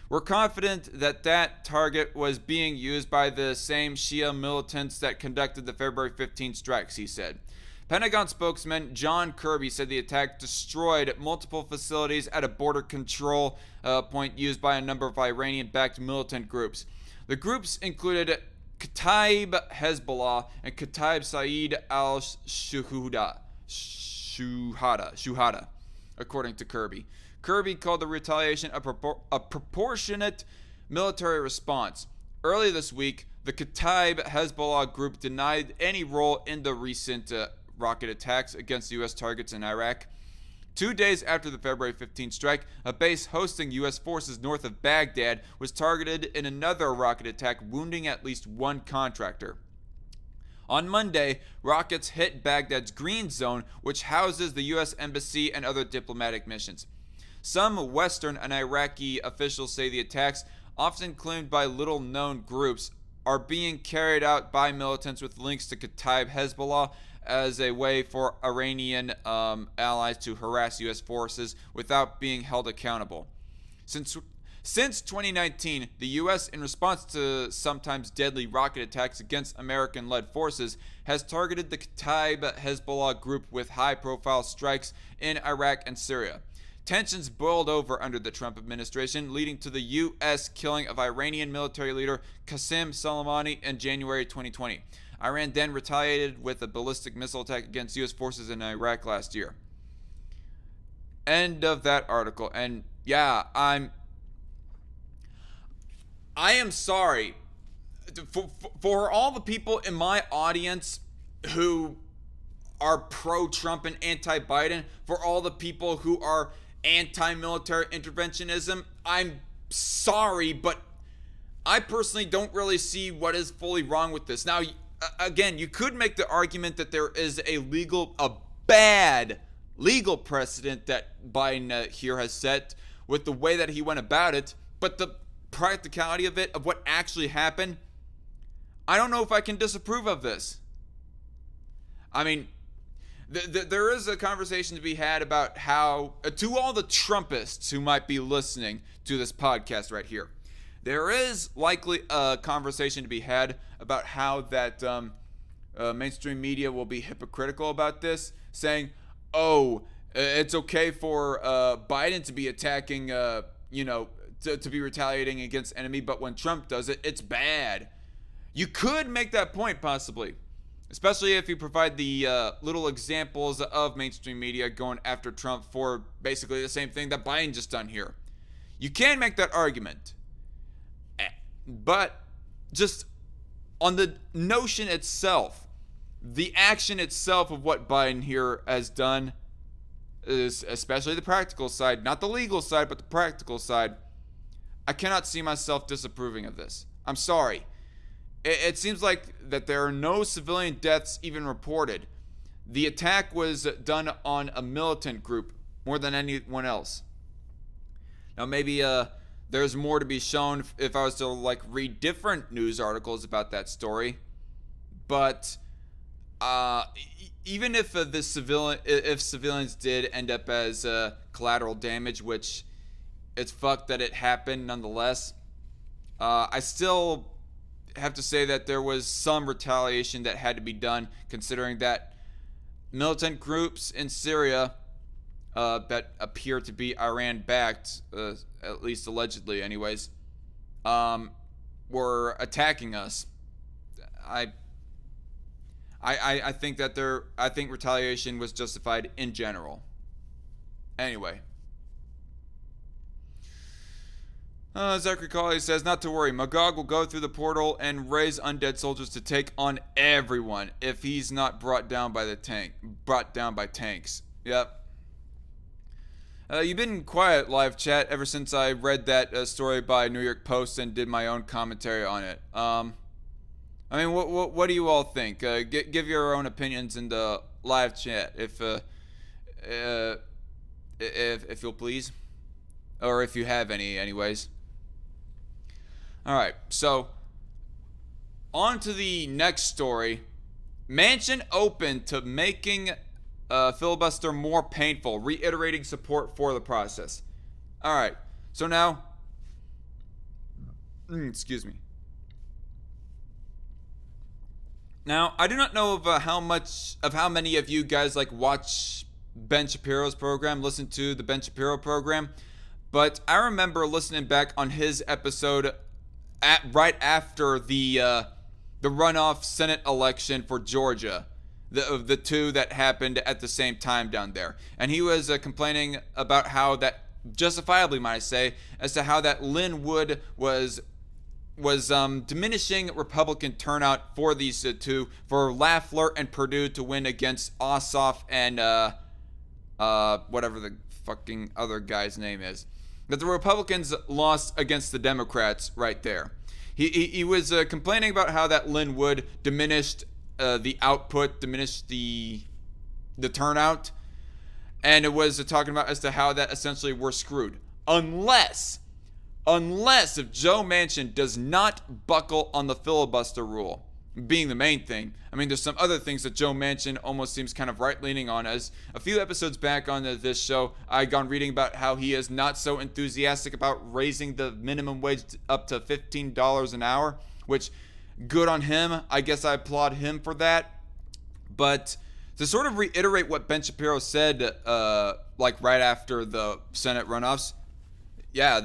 We're confident that that target was being used by the same Shia militants that conducted the February 15 strikes, he said. Pentagon spokesman John Kirby said the attack destroyed multiple facilities at a border control point used by a number of Iranian-backed militant groups. The groups included Kataib Hezbollah and Kataib Saeed al-Shuhada, according to Kirby. Kirby called the retaliation a proportionate military response. Earlier this week, the Kataib Hezbollah group denied any role in the recent rocket attacks against U.S. targets in Iraq. 2 days after the February 15 strike, a base hosting U.S. forces north of Baghdad was targeted in another rocket attack, wounding at least one contractor. On Monday, rockets hit Baghdad's Green Zone, which houses the U.S. Embassy and other diplomatic missions. Some Western and Iraqi officials say the attacks, often claimed by little-known groups, are being carried out by militants with links to Kataib Hezbollah as a way for Iranian allies to harass U.S. forces without being held accountable. Since 2019, the U.S., in response to sometimes deadly rocket attacks against American-led forces, has targeted the Kataib Hezbollah group with high-profile strikes in Iraq and Syria. Tensions boiled over under the Trump administration, leading to the U.S. killing of Iranian military leader Qasem Soleimani in January 2020. Iran then retaliated with a ballistic missile attack against U.S. forces in Iraq last year. End of that article. And yeah, I am sorry for all the people in my audience who are pro-Trump and anti-Biden, for all the people who are anti-military interventionism. I'm sorry, but I personally don't really see what is fully wrong with this. Now, again, you could make the argument that there is a bad legal precedent that Biden here has set with the way that he went about it, but the practicality of it, of what actually happened, I don't know if I can disapprove of this. I mean, there is a conversation to be had about how, to all the Trumpists who might be listening to this podcast right here, there is likely a conversation to be had about how that mainstream media will be hypocritical about this, saying, oh, it's okay for Biden to be attacking, to be retaliating against enemy, but when Trump does it, it's bad. You could make that point, possibly. Especially if you provide the little examples of mainstream media going after Trump for basically the same thing that Biden just done here. You can make that argument. But just on the notion itself, the action itself of what Biden here has done, is especially the practical side, not the legal side, but the practical side, I cannot see myself disapproving of this. I'm sorry. It seems like that there are no civilian deaths even reported. The attack was done on a militant group more than anyone else. Now maybe there's more to be shown if I was to read different news articles about that story, but even if if civilians did end up as collateral damage, which it's fucked that it happened nonetheless, I still have to say that there was some retaliation that had to be done, considering that militant groups in Syria that appear to be Iran-backed, at least allegedly, anyways, were attacking us. I think that I think retaliation was justified in general. Anyway. Zachary Colley says, not to worry, Magog will go through the portal and raise undead soldiers to take on everyone if he's not brought down by tanks. Yep. You've been quiet, live chat, ever since I read that story by New York Post and did my own commentary on it. I mean, what do you all think? Give your own opinions in the live chat, if you'll please, or if you have any, anyways. All right, so on to the next story. Manchin open to making filibuster more painful, reiterating support for the process. All right, so now, excuse me. Now, I do not know of how many of you guys like watch Ben Shapiro's program, listen to the Ben Shapiro program, but I remember listening back on his episode right after the runoff Senate election for Georgia, the two that happened at the same time down there, and he was complaining about how that, justifiably might I say, as to how that Lynn Wood was diminishing Republican turnout for these two, for Lafleur and Perdue to win against Ossoff and whatever the fucking other guy's name is. That the Republicans lost against the Democrats right there. He was complaining about how that Lynn Wood diminished the output, diminished the turnout, and it was talking about as to how that essentially we're screwed. Unless if Joe Manchin does not buckle on the filibuster rule, being the main thing. I mean, there's some other things that Joe Manchin almost seems kind of right-leaning on. As a few episodes back on this show, I gone reading about how he is not so enthusiastic about raising the minimum wage up to $15 an hour, which, good on him. I guess I applaud him for that. But to sort of reiterate what Ben Shapiro said, like right after the Senate runoffs, yeah,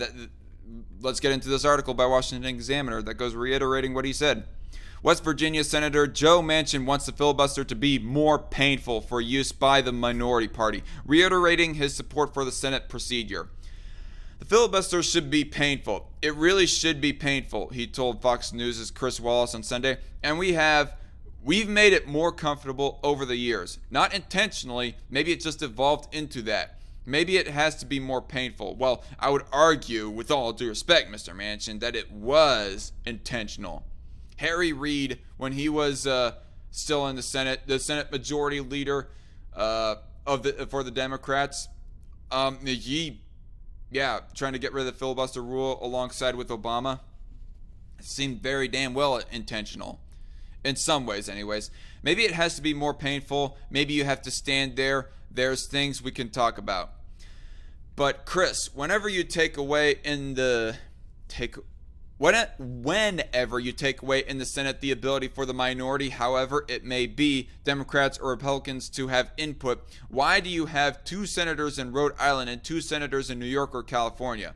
let's get into this article by Washington Examiner that goes reiterating what he said. West Virginia Senator Joe Manchin wants the filibuster to be more painful for use by the minority party, reiterating his support for the Senate procedure. The filibuster should be painful. It really should be painful, he told Fox News' Chris Wallace on Sunday, and we've made it more comfortable over the years. Not intentionally, maybe it just evolved into that. Maybe it has to be more painful. Well, I would argue, with all due respect, Mr. Manchin, that it was intentional. Harry Reid, when he was still in the Senate Majority Leader for the Democrats, trying to get rid of the filibuster rule alongside with Obama, seemed very damn well intentional. In some ways, anyways. Maybe it has to be more painful. Maybe you have to stand there. There's things we can talk about. But Chris, whenever you take away in the Senate the ability for the minority, however it may be, Democrats or Republicans, to have input, why do you have 2 senators in Rhode Island and 2 senators in New York or California?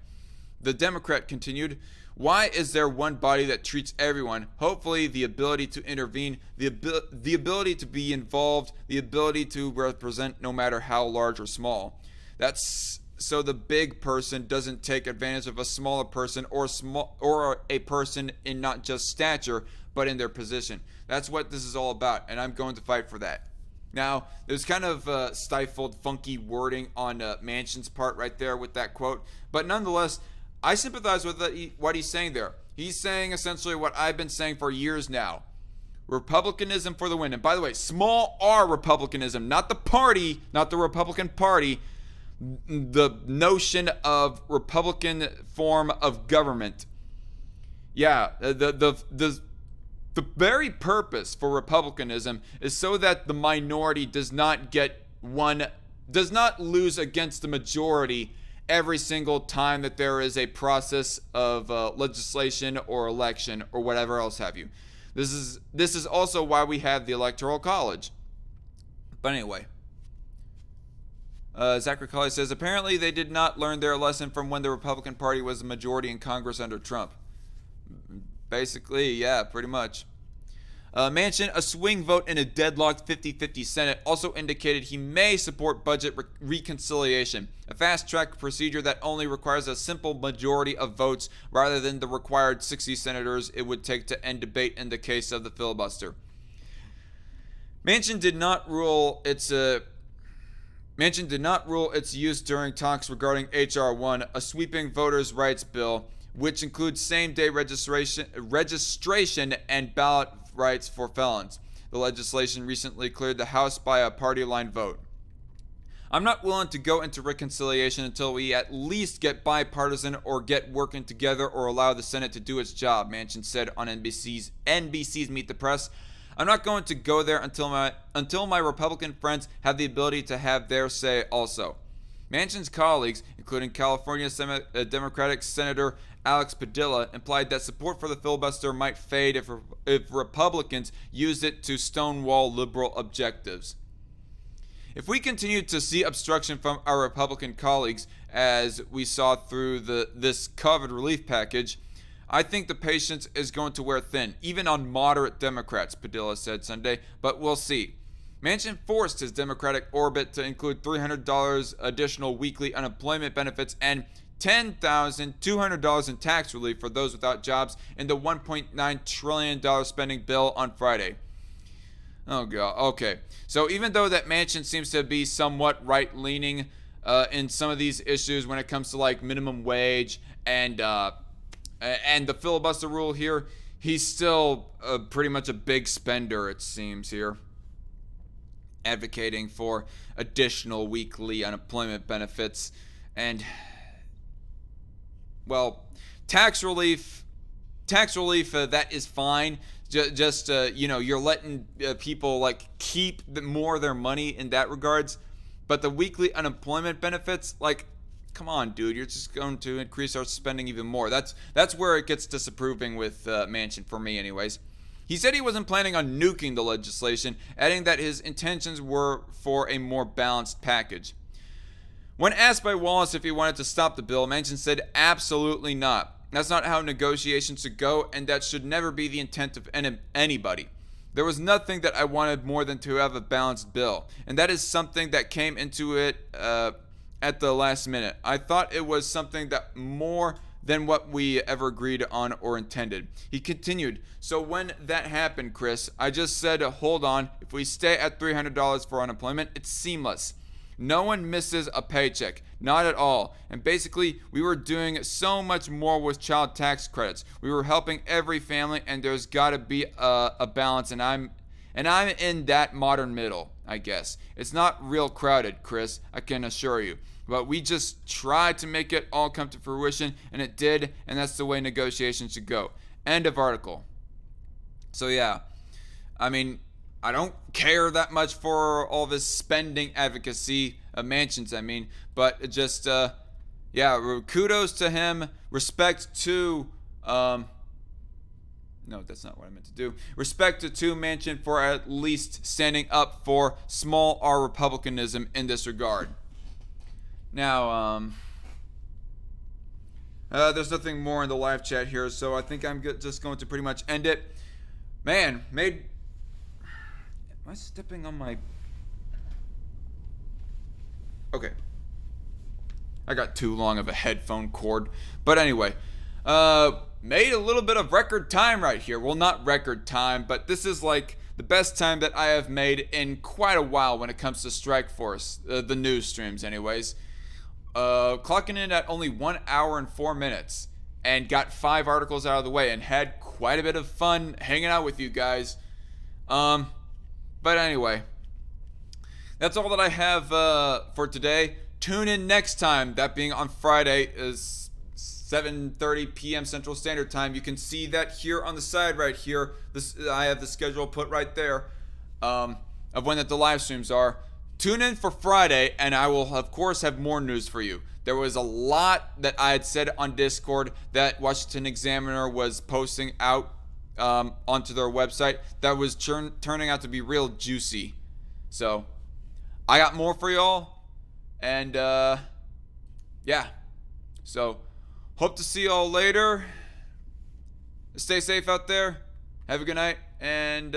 The Democrat continued, why is there one body that treats everyone? Hopefully the ability to intervene, the ability to be involved, the ability to represent no matter how large or small. That's so the big person doesn't take advantage of a smaller person or a person in not just stature, but in their position. That's what this is all about, and I'm going to fight for that. Now, there's kind of stifled, funky wording on Manchin's part right there with that quote, but nonetheless, I sympathize with what he's saying there. He's saying essentially what I've been saying for years now. Republicanism for the win. And by the way, small r Republicanism, not the party, not the Republican Party, the notion of Republican form of government. Yeah, the The very purpose for republicanism is so that the minority does not lose against the majority every single time that there is a process of legislation or election or whatever else have you. This is also why we have the Electoral College. But anyway, Zachary Colley says, apparently they did not learn their lesson from when the Republican Party was the majority in Congress under Trump. Basically, yeah, pretty much. Manchin, a swing vote in a deadlocked 50-50 Senate, also indicated he may support budget reconciliation, a fast-track procedure that only requires a simple majority of votes rather than the required 60 senators it would take to end debate in the case of the filibuster. Manchin did not rule its use during talks regarding H.R. 1, a sweeping voters' rights bill, which includes same-day registration and ballot rights for felons. The legislation recently cleared the House by a party-line vote. I'm not willing to go into reconciliation until we at least get bipartisan or get working together or allow the Senate to do its job, Manchin said on NBC's Meet the Press. I'm not going to go there until my Republican friends have the ability to have their say also. Manchin's colleagues, including California Democratic Senator Alex Padilla, implied that support for the filibuster might fade if Republicans used it to stonewall liberal objectives. If we continue to see obstruction from our Republican colleagues, as we saw through this COVID relief package, I think the patience is going to wear thin, even on moderate Democrats, Padilla said Sunday, but we'll see. Manchin forced his Democratic orbit to include $300 additional weekly unemployment benefits and $10,200 in tax relief for those without jobs in the $1.9 trillion spending bill on Friday. Oh, God. Okay. So even though that Manchin seems to be somewhat right-leaning in some of these issues when it comes to, like, minimum wage and the filibuster rule here, he's still pretty much a big spender, it seems, here. Advocating for additional weekly unemployment benefits and, well, tax relief, that is fine. Just you're letting people like keep more of their money in that regards. But the weekly unemployment benefits, like, come on, dude, you're just going to increase our spending even more. That's where it gets disapproving with Manchin for me, anyways. He said he wasn't planning on nuking the legislation, adding that his intentions were for a more balanced package. When asked by Wallace if he wanted to stop the bill, Manchin said, absolutely not. That's not how negotiations should go, and that should never be the intent of anybody. There was nothing that I wanted more than to have a balanced bill, and that is something that came into it at the last minute. I thought it was something that more than what we ever agreed on or intended. He continued, so when that happened, Chris, I just said, hold on, if we stay at $300 for unemployment, it's seamless. No one misses a paycheck, not at all. And basically, we were doing so much more with child tax credits. We were helping every family, and there's got to be a balance, and I'm in that modern middle, I guess. It's not real crowded, Chris, I can assure you. But we just tried to make it all come to fruition, and it did, and that's the way negotiations should go. End of article. So yeah, I mean, I don't care that much for all this spending advocacy, Manchin's, but just, kudos to him, respect to, no, that's not what I meant to do. Respect to Manchin for at least standing up for small R republicanism in this regard. Now, there's nothing more in the live chat here, so I think I'm just going to pretty much end it. Man, am I stepping on my... Okay. I got too long of a headphone cord. But anyway, made a little bit of record time right here. Well, not record time, but this is like the best time that I have made in quite a while when it comes to Strike Force, the news streams anyways. Clocking in at only 1 hour and 4 minutes and got 5 articles out of the way and had quite a bit of fun hanging out with you guys. But anyway, that's all that I have for today. Tune in next time, that being on Friday, is 7:30 p.m. Central Standard Time. You can see that here on the side right here. I have the schedule put right there of when the live streams are. Tune in for Friday, and I will, of course, have more news for you. There was a lot that I had said on Discord that Washington Examiner was posting out onto their website that was turning out to be real juicy. So, I got more for y'all, and yeah. So, hope to see y'all later. Stay safe out there. Have a good night, and